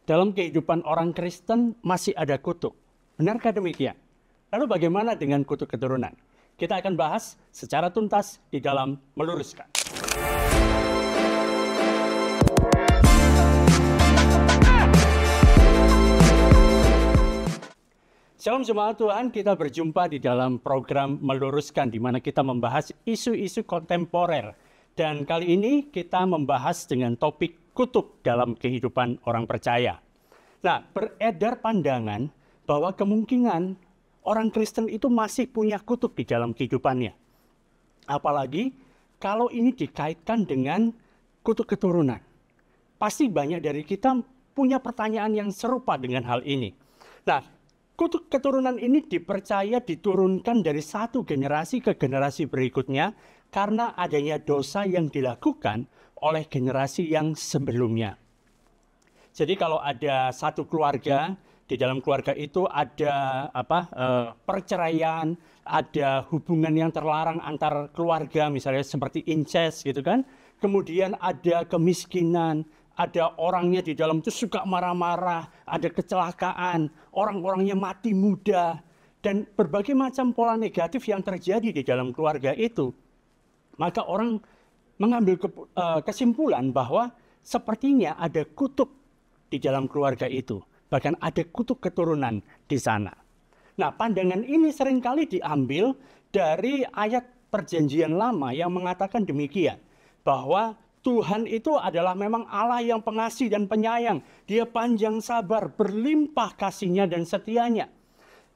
dalam kehidupan orang Kristen masih ada kutuk. Benarkah demikian? Lalu bagaimana dengan kutuk keturunan? Kita akan bahas secara tuntas di dalam Meluruskan. Shalom jemaat Tuhan, kita berjumpa di dalam program Meluruskan, di mana kita membahas isu-isu kontemporer. Dan kali ini kita membahas dengan topik kutuk dalam kehidupan orang percaya. Nah, beredar pandangan bahwa kemungkinan orang Kristen itu masih punya kutuk di dalam kehidupannya. Apalagi kalau ini dikaitkan dengan kutuk keturunan. Pasti banyak dari kita punya pertanyaan yang serupa dengan hal ini. Nah, kutuk keturunan ini dipercaya diturunkan dari satu generasi ke generasi berikutnya karena adanya dosa yang dilakukan oleh generasi yang sebelumnya. Jadi kalau ada satu keluarga, di dalam keluarga itu ada perceraian, ada hubungan yang terlarang antar keluarga, misalnya seperti incest gitu kan. Kemudian ada kemiskinan, ada orangnya di dalam itu suka marah-marah, ada kecelakaan, orang-orangnya mati muda, dan berbagai macam pola negatif yang terjadi di dalam keluarga itu. Maka orang mengambil kesimpulan bahwa sepertinya ada kutuk di dalam keluarga itu. Bahkan ada kutuk keturunan di sana. Nah, pandangan ini seringkali diambil dari ayat Perjanjian Lama yang mengatakan demikian. Bahwa Tuhan itu adalah memang Allah yang pengasih dan penyayang. Dia panjang sabar, berlimpah kasihnya dan setianya.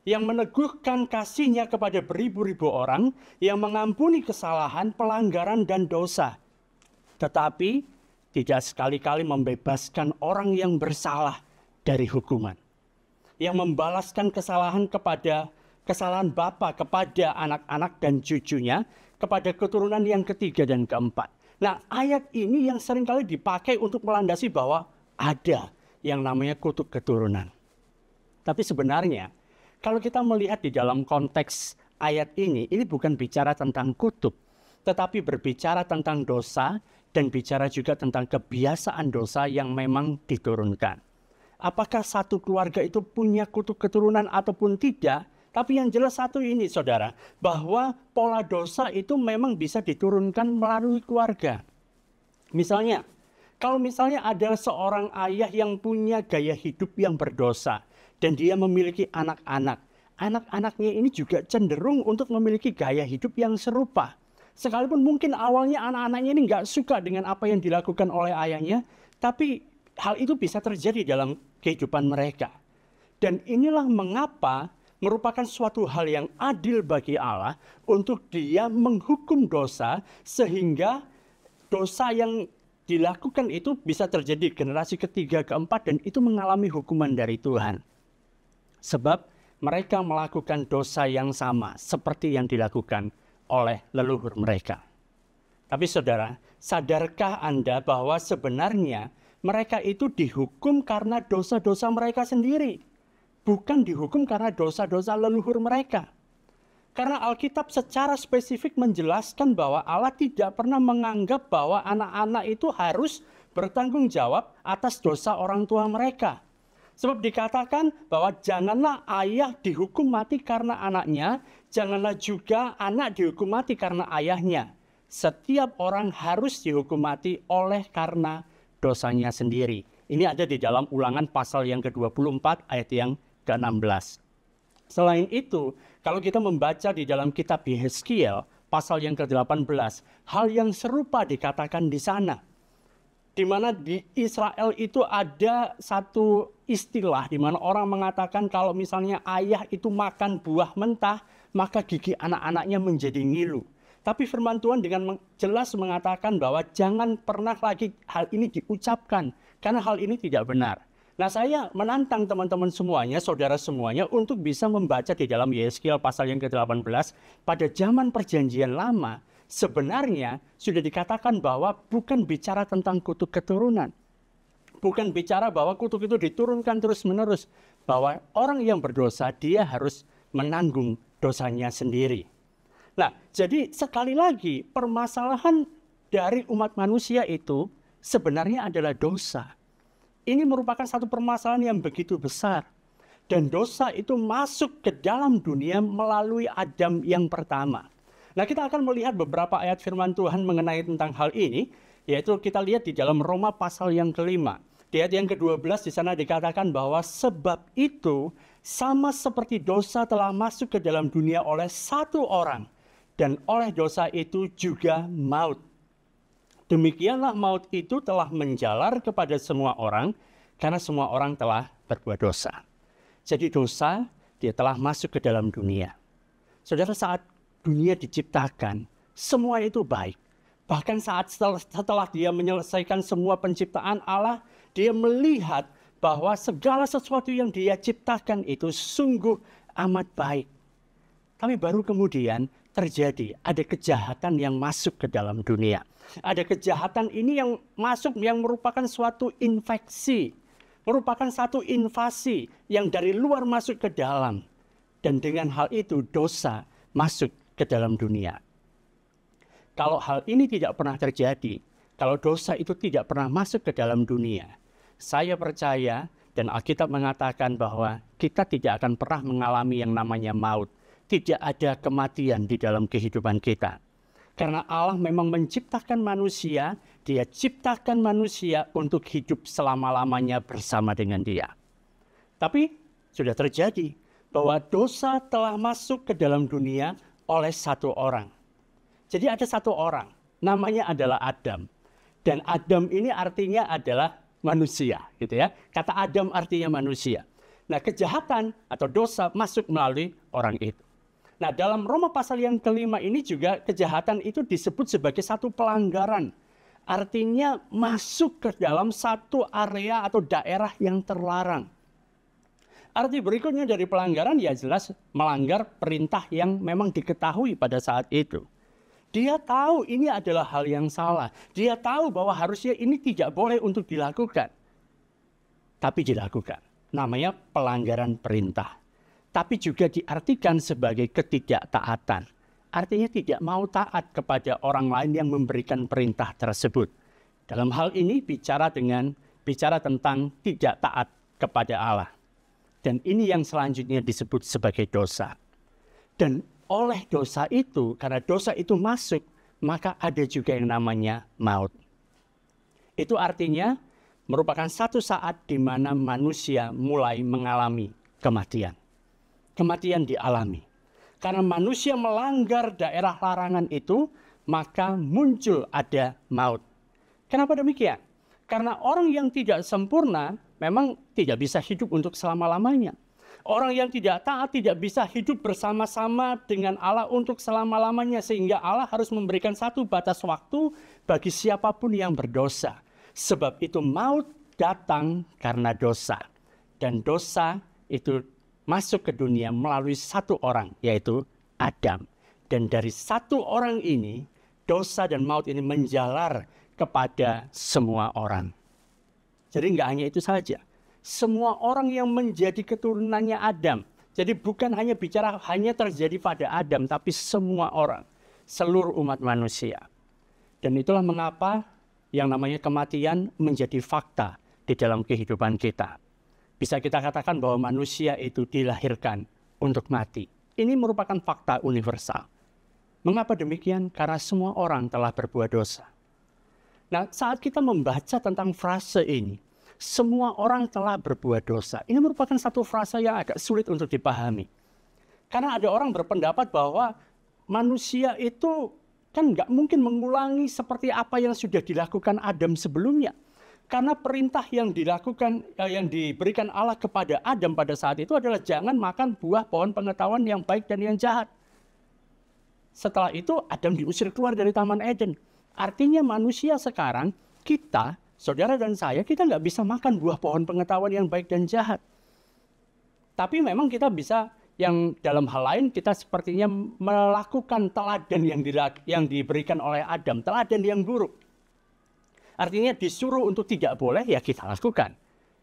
Yang meneguhkan kasihnya kepada beribu-ribu orang, yang mengampuni kesalahan, pelanggaran, dan dosa. Tetapi tidak sekali-kali membebaskan orang yang bersalah dari hukuman. Yang membalaskan kesalahan bapa kepada anak-anak dan cucunya, kepada keturunan yang ketiga dan keempat. Nah, ayat ini yang seringkali dipakai untuk melandasi bahwa ada yang namanya kutuk keturunan. Tapi sebenarnya, kalau kita melihat di dalam konteks ayat ini bukan bicara tentang kutuk, tetapi berbicara tentang dosa dan bicara juga tentang kebiasaan dosa yang memang diturunkan. Apakah satu keluarga itu punya kutuk keturunan ataupun tidak? Tapi yang jelas satu ini, saudara, bahwa pola dosa itu memang bisa diturunkan melalui keluarga. Misalnya, kalau misalnya ada seorang ayah yang punya gaya hidup yang berdosa dan dia memiliki anak-anak, anak-anaknya ini juga cenderung untuk memiliki gaya hidup yang serupa. Sekalipun mungkin awalnya anak-anaknya ini nggak suka dengan apa yang dilakukan oleh ayahnya, tapi hal itu bisa terjadi dalam kehidupan mereka. Dan inilah mengapa merupakan suatu hal yang adil bagi Allah untuk Dia menghukum dosa, sehingga dosa yang dilakukan itu bisa terjadi generasi ketiga, keempat, dan itu mengalami hukuman dari Tuhan. Sebab mereka melakukan dosa yang sama seperti yang dilakukan oleh leluhur mereka. Tapi saudara, sadarkah Anda bahwa sebenarnya mereka itu dihukum karena dosa-dosa mereka sendiri, bukan dihukum karena dosa-dosa leluhur mereka. Karena Alkitab secara spesifik menjelaskan bahwa Allah tidak pernah menganggap bahwa anak-anak itu harus bertanggung jawab atas dosa orang tua mereka. Sebab dikatakan bahwa janganlah ayah dihukum mati karena anaknya, janganlah juga anak dihukum mati karena ayahnya. Setiap orang harus dihukum mati oleh karena dosanya sendiri. Ini ada di dalam Ulangan pasal yang ke-24 ayat yang ke-16. Selain itu, kalau kita membaca di dalam kitab Yehezkiel pasal yang ke-18, hal yang serupa dikatakan di sana. Di mana di Israel itu ada satu istilah di mana orang mengatakan kalau misalnya ayah itu makan buah mentah, maka gigi anak-anaknya menjadi ngilu. Tapi firman Tuhan dengan jelas mengatakan bahwa jangan pernah lagi hal ini diucapkan, karena hal ini tidak benar. Nah, saya menantang teman-teman semuanya, saudara semuanya, untuk bisa membaca di dalam Yehezkiel pasal yang ke-18 pada zaman Perjanjian Lama. Sebenarnya sudah dikatakan bahwa bukan bicara tentang kutuk keturunan. Bukan bicara bahwa kutuk itu diturunkan terus-menerus. Bahwa orang yang berdosa dia harus menanggung dosanya sendiri. Nah, jadi sekali lagi permasalahan dari umat manusia itu sebenarnya adalah dosa. ini merupakan satu permasalahan yang begitu besar. Dan dosa itu masuk ke dalam dunia melalui Adam yang pertama. Nah, kita akan melihat beberapa ayat firman Tuhan mengenai tentang hal ini, yaitu kita lihat di dalam Roma pasal yang kelima. Di ayat yang ke-12 di sana dikatakan bahwa sebab itu sama seperti dosa telah masuk ke dalam dunia oleh satu orang, dan oleh dosa itu juga maut. Demikianlah maut itu telah menjalar kepada semua orang, karena semua orang telah berbuat dosa. Jadi dosa, dia telah masuk ke dalam dunia. Saudara, saat dunia diciptakan, semua itu baik. Bahkan saat setelah dia menyelesaikan semua penciptaan Allah, dia melihat bahwa segala sesuatu yang dia ciptakan itu sungguh amat baik. Tapi baru kemudian terjadi, ada kejahatan yang masuk ke dalam dunia. Ada kejahatan ini yang masuk, yang merupakan suatu infeksi, merupakan satu invasi yang dari luar masuk ke dalam. Dan dengan hal itu dosa masuk ke dalam dunia. Kalau hal ini tidak pernah terjadi, kalau dosa itu tidak pernah masuk ke dalam dunia, saya percaya dan Alkitab mengatakan bahwa kita tidak akan pernah mengalami yang namanya maut. Tidak ada kematian di dalam kehidupan kita. Karena Allah memang menciptakan manusia, Dia ciptakan manusia untuk hidup selama-lamanya bersama dengan Dia. Tapi sudah terjadi bahwa dosa telah masuk ke dalam dunia oleh satu orang. Jadi ada satu orang, namanya adalah Adam. Dan Adam ini artinya adalah manusia, gitu ya. Kata Adam artinya manusia. Nah, kejahatan atau dosa masuk melalui orang itu. Nah, dalam Roma pasal yang kelima ini juga kejahatan itu disebut sebagai satu pelanggaran. Artinya masuk ke dalam satu area atau daerah yang terlarang. Arti berikutnya dari pelanggaran ya jelas melanggar perintah yang memang diketahui pada saat itu. Dia tahu ini adalah hal yang salah. Dia tahu bahwa harusnya ini tidak boleh untuk dilakukan. Tapi dilakukan. Namanya pelanggaran perintah. Tapi juga diartikan sebagai ketidaktaatan. Artinya tidak mau taat kepada orang lain yang memberikan perintah tersebut. Dalam hal ini bicara tentang tidak taat kepada Allah. Dan ini yang selanjutnya disebut sebagai dosa. Dan oleh dosa itu, karena dosa itu masuk, maka ada juga yang namanya maut. Itu artinya merupakan satu saat di mana manusia mulai mengalami kematian. Kematian dialami. Karena manusia melanggar daerah larangan itu, maka muncul ada maut. Kenapa demikian? Karena orang yang tidak sempurna memang tidak bisa hidup untuk selama-lamanya. Orang yang tidak taat tidak bisa hidup bersama-sama dengan Allah untuk selama-lamanya. Sehingga Allah harus memberikan satu batas waktu bagi siapapun yang berdosa. Sebab itu maut datang karena dosa. Dan dosa itu masuk ke dunia melalui satu orang, yaitu Adam. Dan dari satu orang ini, dosa dan maut ini menjalar kepada semua orang. Jadi nggak hanya itu saja. Semua orang yang menjadi keturunannya Adam. Jadi bukan hanya bicara hanya terjadi pada Adam, tapi semua orang, seluruh umat manusia. Dan itulah mengapa yang namanya kematian menjadi fakta di dalam kehidupan kita. Bisa kita katakan bahwa manusia itu dilahirkan untuk mati. Ini merupakan fakta universal. Mengapa demikian? Karena semua orang telah berbuat dosa. Nah, saat kita membaca tentang frase ini, semua orang telah berbuat dosa. Ini merupakan satu frasa yang agak sulit untuk dipahami. Karena ada orang berpendapat bahwa manusia itu kan nggak mungkin mengulangi seperti apa yang sudah dilakukan Adam sebelumnya. Karena perintah yang diberikan Allah kepada Adam pada saat itu adalah jangan makan buah pohon pengetahuan yang baik dan yang jahat. Setelah itu Adam diusir keluar dari Taman Eden. Artinya manusia sekarang, kita, saudara dan saya, kita nggak bisa makan buah pohon pengetahuan yang baik dan jahat. Tapi memang kita bisa, yang dalam hal lain kita sepertinya melakukan teladan yang diberikan oleh Adam, teladan yang buruk. Artinya disuruh untuk tidak boleh, ya kita lakukan.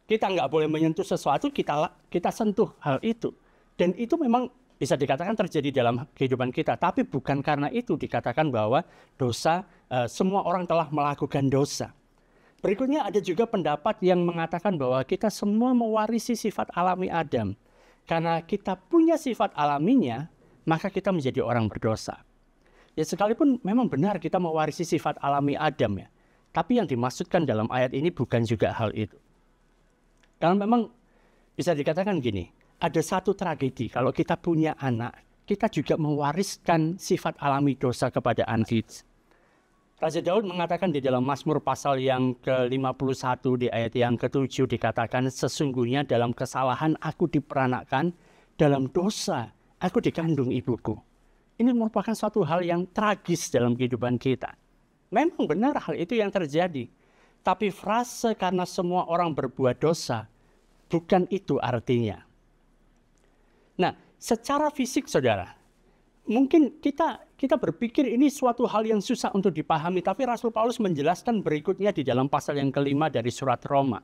Kita nggak boleh menyentuh sesuatu, kita sentuh hal itu. Dan itu memang bisa dikatakan terjadi dalam kehidupan kita. Tapi bukan karena itu dikatakan bahwa dosa, semua orang telah melakukan dosa. Berikutnya ada juga pendapat yang mengatakan bahwa kita semua mewarisi sifat alami Adam. Karena kita punya sifat alaminya, maka kita menjadi orang berdosa. Ya sekalipun memang benar kita mewarisi sifat alami Adam ya. Tapi yang dimaksudkan dalam ayat ini bukan juga hal itu. Karena memang bisa dikatakan gini, ada satu tragedi kalau kita punya anak, kita juga mewariskan sifat alami dosa kepada anak kita. Raja Daud mengatakan di dalam Mazmur pasal yang ke-51 di ayat yang ke-7 dikatakan, sesungguhnya dalam kesalahan aku diperanakkan, dalam dosa aku dikandung ibuku. Ini merupakan suatu hal yang tragis dalam kehidupan kita. Memang benar hal itu yang terjadi. Tapi frase karena semua orang berbuat dosa, bukan itu artinya. Nah, secara fisik saudara, mungkin kita berpikir ini suatu hal yang susah untuk dipahami, tapi Rasul Paulus menjelaskan berikutnya di dalam pasal yang kelima dari surat Roma,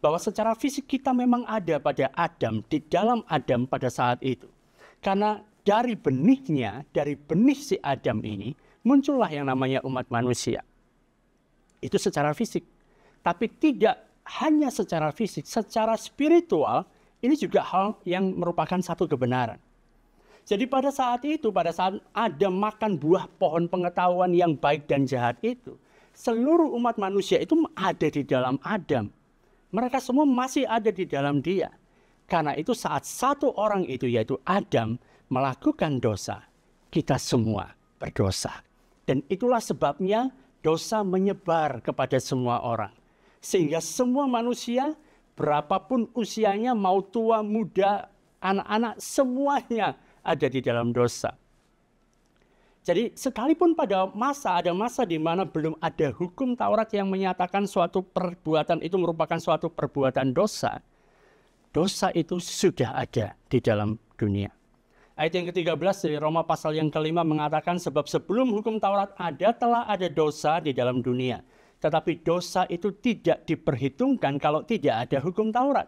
bahwa secara fisik kita memang ada pada Adam, di dalam Adam pada saat itu. Karena dari benihnya, dari benih si Adam ini, muncullah yang namanya umat manusia. Itu secara fisik. Tapi tidak hanya secara fisik, secara spiritual, ini juga hal yang merupakan satu kebenaran. Jadi pada saat itu, pada saat Adam makan buah pohon pengetahuan yang baik dan jahat itu, seluruh umat manusia itu ada di dalam Adam. Mereka semua masih ada di dalam dia. Karena itu saat satu orang itu, yaitu Adam, melakukan dosa, kita semua berdosa. Dan itulah sebabnya dosa menyebar kepada semua orang. Sehingga semua manusia, berapapun usianya, mau tua, muda, anak-anak, semuanya ada di dalam dosa. Jadi sekalipun pada ada masa di mana belum ada hukum Taurat yang menyatakan suatu perbuatan itu merupakan suatu perbuatan dosa, dosa itu sudah ada di dalam dunia. Ayat yang ke-13 dari Roma pasal yang kelima mengatakan, sebab sebelum hukum Taurat ada, telah ada dosa di dalam dunia. Tetapi dosa itu tidak diperhitungkan kalau tidak ada hukum Taurat.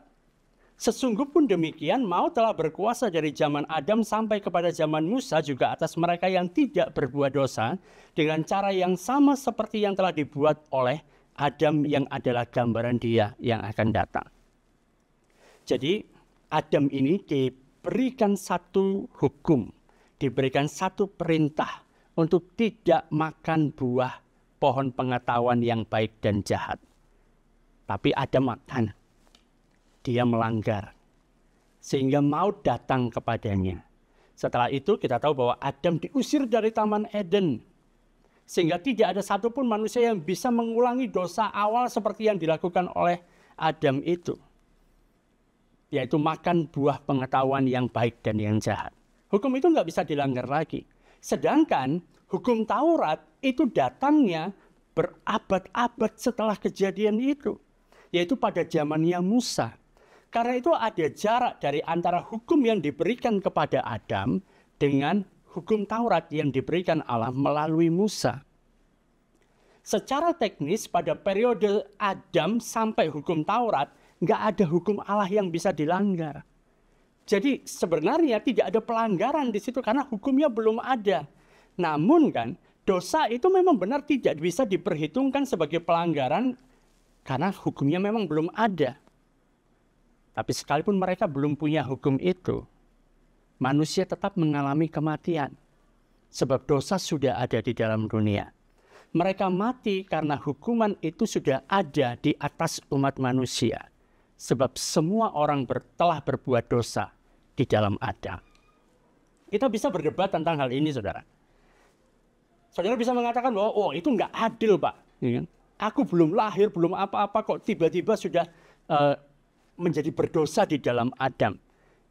Sesungguh pun demikian, maut telah berkuasa dari zaman Adam sampai kepada zaman Musa juga atas mereka yang tidak berbuat dosa, dengan cara yang sama seperti yang telah dibuat oleh Adam yang adalah gambaran Dia yang akan datang. Jadi Adam ini diberikan satu hukum, diberikan satu perintah untuk tidak makan buah pohon pengetahuan yang baik dan jahat. Tapi Adam makan. Dia melanggar, sehingga maut datang kepadanya. Setelah itu kita tahu bahwa Adam diusir dari Taman Eden, sehingga tidak ada satupun manusia yang bisa mengulangi dosa awal seperti yang dilakukan oleh Adam itu, yaitu makan buah pengetahuan yang baik dan yang jahat. Hukum itu nggak bisa dilanggar lagi. Sedangkan hukum Taurat itu datangnya berabad-abad setelah kejadian itu, yaitu pada zamannya Musa. Karena itu ada jarak dari antara hukum yang diberikan kepada Adam dengan hukum Taurat yang diberikan Allah melalui Musa. Secara teknis pada periode Adam sampai hukum Taurat, nggak ada hukum Allah yang bisa dilanggar. Jadi sebenarnya tidak ada pelanggaran di situ karena hukumnya belum ada. Namun kan dosa itu memang benar tidak bisa diperhitungkan sebagai pelanggaran karena hukumnya memang belum ada. Tapi sekalipun mereka belum punya hukum itu, manusia tetap mengalami kematian. Sebab dosa sudah ada di dalam dunia. Mereka mati karena hukuman itu sudah ada di atas umat manusia. Sebab semua orang telah berbuat dosa di dalam Adam. Kita bisa berdebat tentang hal ini, saudara. Saudara bisa mengatakan bahwa, oh itu nggak adil, Pak. Aku belum lahir, belum apa-apa kok tiba-tiba sudah menjadi berdosa di dalam Adam.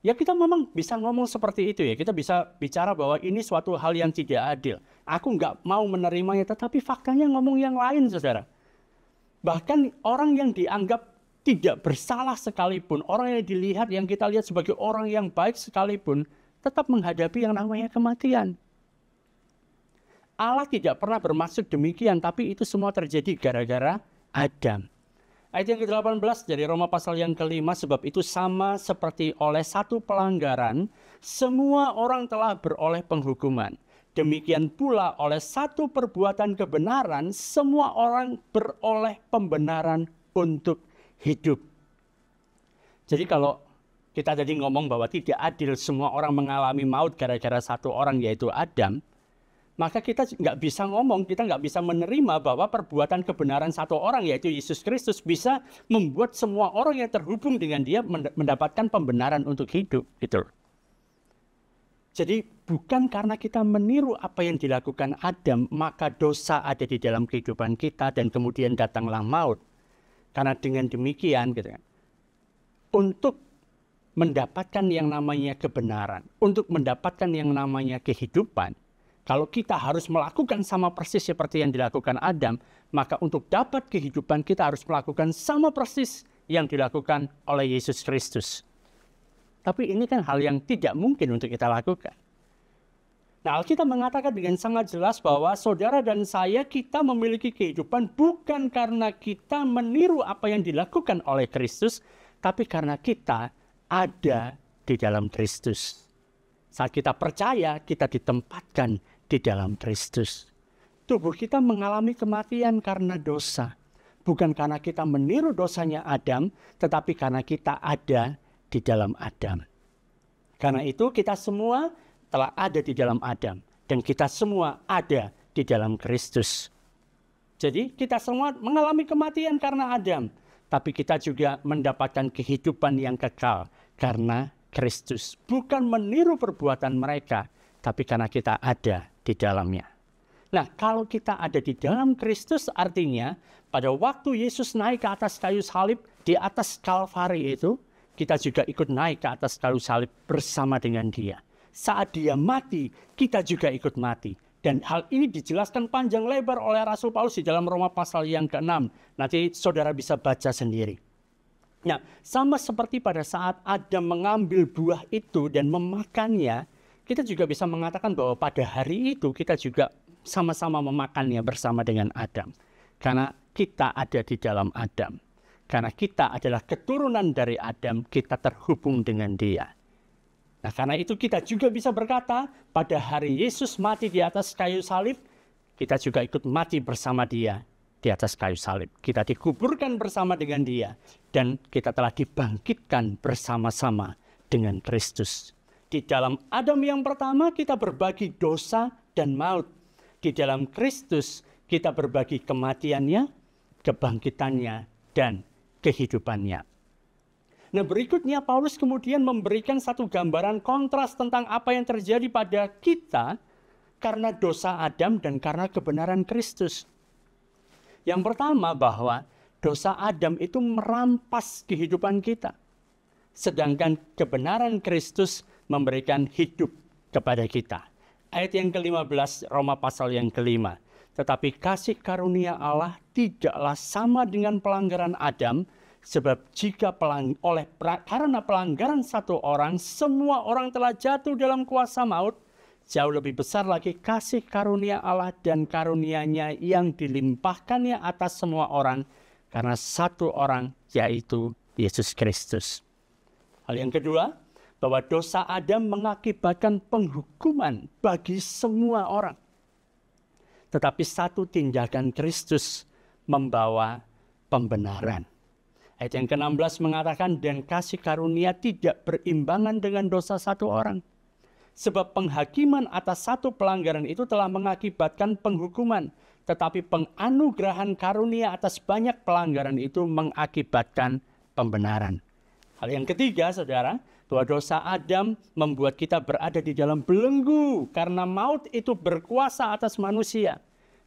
Ya kita memang bisa ngomong seperti itu ya. Kita bisa bicara bahwa ini suatu hal yang tidak adil. Aku nggak mau menerimanya, tetapi faktanya ngomong yang lain, saudara. Bahkan orang yang dianggap tidak bersalah sekalipun, orang yang dilihat, yang kita lihat sebagai orang yang baik sekalipun, tetap menghadapi yang namanya kematian. Allah tidak pernah bermaksud demikian, tapi itu semua terjadi gara-gara Adam. Ayat yang ke-18 dari Roma pasal yang kelima, sebab itu sama seperti oleh satu pelanggaran, semua orang telah beroleh penghukuman. demikian pula oleh satu perbuatan kebenaran, semua orang beroleh pembenaran untuk hidup. Jadi kalau kita tadi ngomong bahwa tidak adil semua orang mengalami maut gara-gara satu orang yaitu Adam, maka kita nggak bisa ngomong, kita nggak bisa menerima bahwa perbuatan kebenaran satu orang yaitu Yesus Kristus bisa membuat semua orang yang terhubung dengan dia mendapatkan pembenaran untuk hidup. Gitu. Jadi bukan karena kita meniru apa yang dilakukan Adam, maka dosa ada di dalam kehidupan kita dan kemudian datanglah maut. Karena dengan demikian, gitu kan, untuk mendapatkan yang namanya kebenaran, untuk mendapatkan yang namanya kehidupan, kalau kita harus melakukan sama persis seperti yang dilakukan Adam, maka untuk dapat kehidupan kita harus melakukan sama persis yang dilakukan oleh Yesus Kristus. Tapi ini kan hal yang tidak mungkin untuk kita lakukan. Nah, Alkitab mengatakan dengan sangat jelas bahwa saudara dan saya, kita memiliki kehidupan bukan karena kita meniru apa yang dilakukan oleh Kristus, tapi karena kita ada di dalam Kristus. Saat kita percaya, kita ditempatkan di dalam Kristus. Tubuh kita mengalami kematian karena dosa. Bukan karena kita meniru dosanya Adam, tetapi karena kita ada di dalam Adam. Karena itu kita semua telah ada di dalam Adam. Dan kita semua ada di dalam Kristus. Jadi kita semua mengalami kematian karena Adam. Tapi kita juga mendapatkan kehidupan yang kekal karena Kristus. Bukan meniru perbuatan mereka, tapi karena kita ada di dalamnya. Nah, kalau kita ada di dalam Kristus, artinya pada waktu Yesus naik ke atas kayu salib, di atas Kalvari itu, kita juga ikut naik ke atas kayu salib bersama dengan dia. Saat dia mati, kita juga ikut mati. Dan hal ini dijelaskan panjang lebar oleh Rasul Paulus di dalam Roma pasal yang ke-6. Nanti saudara bisa baca sendiri. Nah, sama seperti pada saat Adam mengambil buah itu dan memakannya, kita juga bisa mengatakan bahwa pada hari itu kita juga sama-sama memakannya bersama dengan Adam. Karena kita ada di dalam Adam. Karena kita adalah keturunan dari Adam, kita terhubung dengan dia. Nah, karena itu kita juga bisa berkata, pada hari Yesus mati di atas kayu salib, kita juga ikut mati bersama dia di atas kayu salib. Kita dikuburkan bersama dengan dia, dan kita telah dibangkitkan bersama-sama dengan Kristus. Di dalam Adam yang pertama kita berbagi dosa dan maut. Di dalam Kristus kita berbagi kematiannya, kebangkitannya, dan kehidupannya. Nah, berikutnya Paulus kemudian memberikan satu gambaran kontras tentang apa yang terjadi pada kita karena dosa Adam dan karena kebenaran Kristus. Yang pertama bahwa dosa Adam itu merampas kehidupan kita. Sedangkan kebenaran Kristus memberikan hidup kepada kita. Ayat yang ke-15 Roma pasal yang ke-5. Tetapi kasih karunia Allah tidaklah sama dengan pelanggaran Adam, sebab jika karena pelanggaran satu orang, semua orang telah jatuh dalam kuasa maut, jauh lebih besar lagi kasih karunia Allah dan karunia-Nya yang dilimpahkannya atas semua orang, karena satu orang, yaitu Yesus Kristus. Hal yang kedua, bahwa dosa Adam mengakibatkan penghukuman bagi semua orang. Tetapi satu tindakan Kristus membawa pembenaran. Ayat yang ke-16 mengatakan, dan kasih karunia tidak berimbangan dengan dosa satu orang. Sebab penghakiman atas satu pelanggaran itu telah mengakibatkan penghukuman. Tetapi penganugerahan karunia atas banyak pelanggaran itu mengakibatkan pembenaran. Hal yang ketiga, saudara, bahwa dosa Adam membuat kita berada di dalam belenggu karena maut itu berkuasa atas manusia.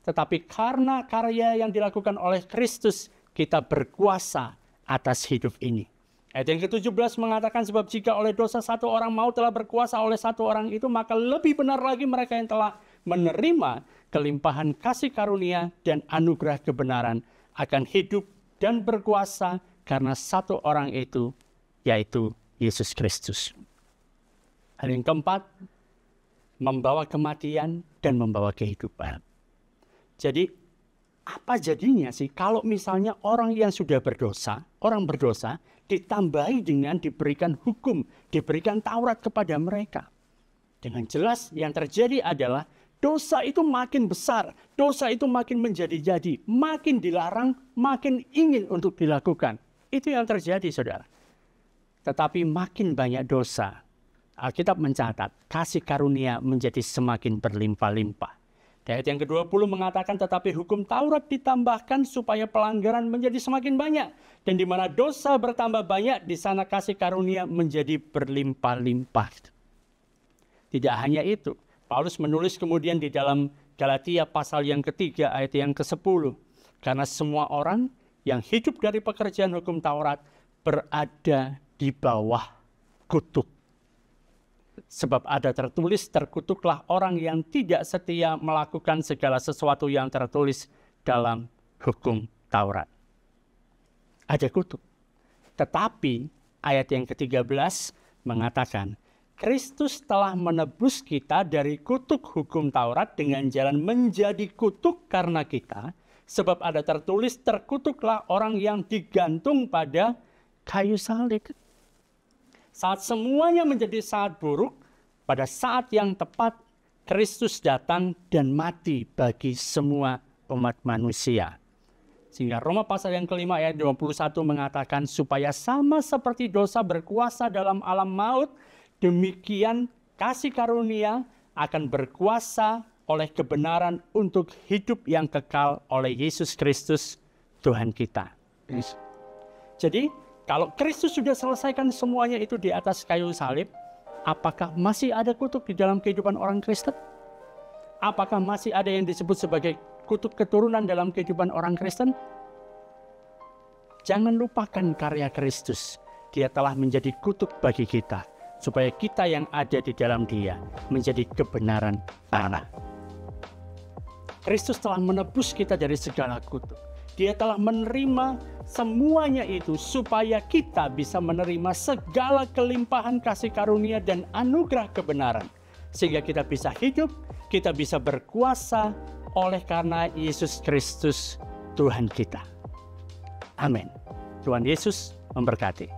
Tetapi karena karya yang dilakukan oleh Kristus, kita berkuasa atas hidup ini. Ayat yang ke-17 mengatakan, sebab jika oleh dosa satu orang maut telah berkuasa oleh satu orang itu, maka lebih benar lagi mereka yang telah menerima kelimpahan kasih karunia dan anugerah kebenaran akan hidup dan berkuasa karena satu orang itu, yaitu Yesus Kristus. Hal yang keempat, membawa kematian dan membawa kehidupan. Jadi, apa jadinya sih kalau misalnya orang yang sudah berdosa, orang berdosa, ditambahi dengan diberikan hukum, diberikan Taurat kepada mereka. Dengan jelas yang terjadi adalah dosa itu makin besar, dosa itu makin menjadi-jadi, makin dilarang, makin ingin untuk dilakukan. Itu yang terjadi, saudara. Tetapi makin banyak dosa, Alkitab mencatat kasih karunia menjadi semakin berlimpah-limpah. Ayat yang ke-20 mengatakan, tetapi hukum Taurat ditambahkan supaya pelanggaran menjadi semakin banyak. Dan di mana dosa bertambah banyak, di sana kasih karunia menjadi berlimpah-limpah. Tidak hanya itu, Paulus menulis kemudian di dalam Galatia pasal yang ketiga ayat yang ke-10. Karena semua orang yang hidup dari pekerjaan hukum Taurat berada di bawah kutuk. Sebab ada tertulis, terkutuklah orang yang tidak setia melakukan segala sesuatu yang tertulis dalam hukum Taurat. Ada kutuk. Tetapi ayat yang ke-13 mengatakan, Kristus telah menebus kita dari kutuk hukum Taurat dengan jalan menjadi kutuk karena kita. Sebab ada tertulis, terkutuklah orang yang digantung pada kayu salib. Saat semuanya menjadi sangat buruk, pada saat yang tepat Kristus datang dan mati bagi semua umat manusia. Sehingga Roma pasal yang kelima ayat 21 mengatakan, supaya sama seperti dosa berkuasa dalam alam maut, demikian kasih karunia akan berkuasa oleh kebenaran untuk hidup yang kekal oleh Yesus Kristus Tuhan kita. Jadi, kalau Kristus sudah selesaikan semuanya itu di atas kayu salib, apakah masih ada kutuk di dalam kehidupan orang Kristen? Apakah masih ada yang disebut sebagai kutuk keturunan dalam kehidupan orang Kristen? Jangan lupakan karya Kristus. Dia telah menjadi kutuk bagi kita, supaya kita yang ada di dalam Dia menjadi kebenaran Allah. Kristus telah menebus kita dari segala kutuk. Dia telah menerima semuanya itu supaya kita bisa menerima segala kelimpahan kasih karunia dan anugerah kebenaran. Sehingga kita bisa hidup, kita bisa berkuasa oleh karena Yesus Kristus Tuhan kita. Amin. Tuhan Yesus memberkati.